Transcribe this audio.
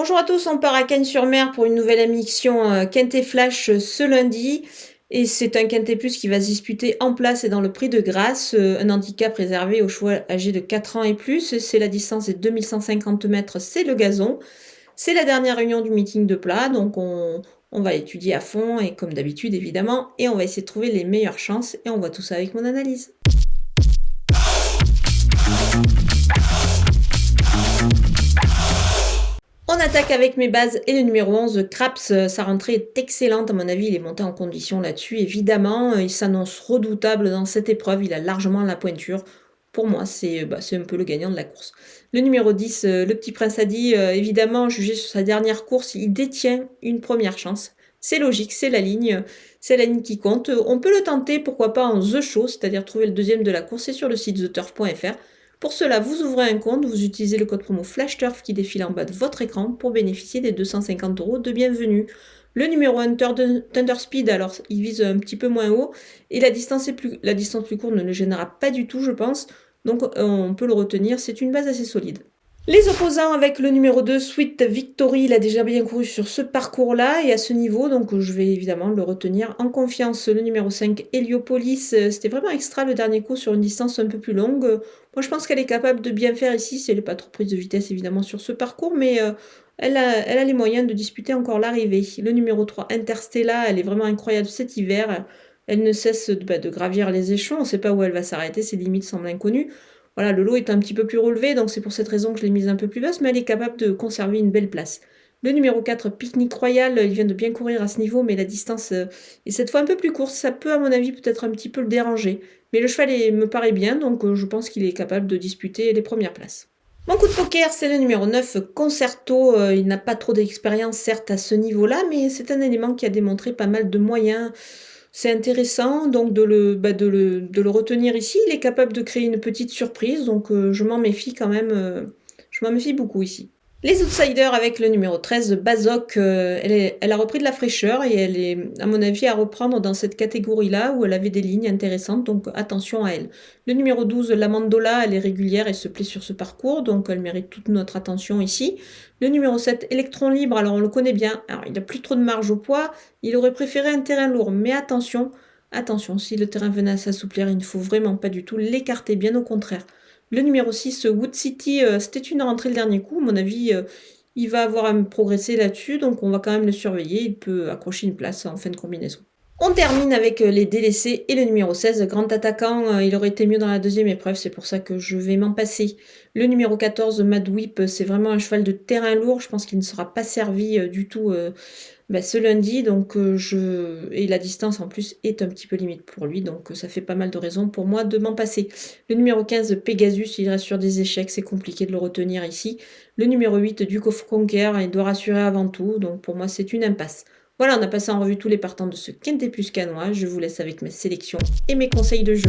Bonjour à tous, on part à Cagnes-sur-Mer pour une nouvelle émission Quintet Flash ce lundi. Et c'est un Quintet Plus qui va se disputer en place et dans le prix de grâce. Un handicap réservé aux chevaux âgés de 4 ans et plus. C'est la distance des 2150 mètres, c'est le gazon. C'est la dernière réunion du meeting de plat, donc on va étudier à fond et comme d'habitude évidemment. Et on va essayer de trouver les meilleures chances et on voit tout ça avec mon analyse. On attaque avec mes bases et le numéro 11, Craps. Sa rentrée est excellente, à mon avis, il est monté en condition là-dessus, évidemment. Il s'annonce redoutable dans cette épreuve, il a largement la pointure. Pour moi, c'est un peu le gagnant de la course. Le numéro 10, le petit prince Adi, évidemment, jugé sur sa dernière course, il détient une première chance. C'est logique, c'est la ligne qui compte. On peut le tenter, pourquoi pas en The Show, c'est-à-dire trouver le deuxième de la course, c'est sur le site theturf.fr. Pour cela, vous ouvrez un compte, vous utilisez le code promo FlashTurf qui défile en bas de votre écran pour bénéficier des 250 € de bienvenue. Le numéro 1, Thunder Speed, alors il vise un petit peu moins haut et la distance plus courte ne le gênera pas du tout, je pense. Donc on peut le retenir, c'est une base assez solide. Les opposants avec le numéro 2, Sweet Victory, il a déjà bien couru sur ce parcours-là et à ce niveau, donc je vais évidemment le retenir en confiance. Le numéro 5, Heliopolis, c'était vraiment extra le dernier coup sur une distance un peu plus longue. Moi je pense qu'elle est capable de bien faire ici, si elle n'est pas trop prise de vitesse évidemment sur ce parcours, mais elle a les moyens de disputer encore l'arrivée. Le numéro 3, Interstella, elle est vraiment incroyable cet hiver. Elle ne cesse de gravir les échelons, on ne sait pas où elle va s'arrêter, ses limites semblent inconnues. Voilà, le lot est un petit peu plus relevé, donc c'est pour cette raison que je l'ai mise un peu plus basse, mais elle est capable de conserver une belle place. Le numéro 4, Picnic Royal, il vient de bien courir à ce niveau, mais la distance est cette fois un peu plus courte. Ça peut, à mon avis, peut-être un petit peu le déranger. Mais le cheval me paraît bien, donc je pense qu'il est capable de disputer les premières places. Mon coup de poker, c'est le numéro 9, Concerto. Il n'a pas trop d'expérience, certes, à ce niveau-là, mais c'est un élément qui a démontré pas mal de moyens. C'est intéressant donc de le retenir ici. Il est capable de créer une petite surprise, donc je m'en méfie quand même. Je m'en méfie beaucoup ici. Les outsiders avec le numéro 13, Bazoc, elle a repris de la fraîcheur et elle est, à mon avis, à reprendre dans cette catégorie-là où elle avait des lignes intéressantes, donc attention à elle. Le numéro 12, la Mandola, elle est régulière et se plaît sur ce parcours, donc elle mérite toute notre attention ici. Le numéro 7, Electron Libre, alors on le connaît bien, alors il n'a plus trop de marge au poids, il aurait préféré un terrain lourd, mais attention, si le terrain venait à s'assouplir, il ne faut vraiment pas du tout l'écarter, bien au contraire. Le numéro 6, Wood City, c'était une rentrée le dernier coup. À mon avis, il va avoir à progresser là-dessus, donc on va quand même le surveiller. Il peut accrocher une place en fin de combinaison. On termine avec les délaissés et le numéro 16, grand attaquant. Il aurait été mieux dans la deuxième épreuve, c'est pour ça que je vais m'en passer. Le numéro 14, Mad Whip, c'est vraiment un cheval de terrain lourd. Je pense qu'il ne sera pas servi du tout ce lundi, donc et la distance en plus est un petit peu limite pour lui, donc ça fait pas mal de raisons pour moi de m'en passer. Le numéro 15, Pegasus, il reste sur des échecs, c'est compliqué de le retenir ici. Le numéro 8, Duke of Conquer, il doit rassurer avant tout, donc pour moi c'est une impasse. Voilà, on a passé en revue tous les partants de ce Quintet Plus canois. Je vous laisse avec mes sélections et mes conseils de jeu.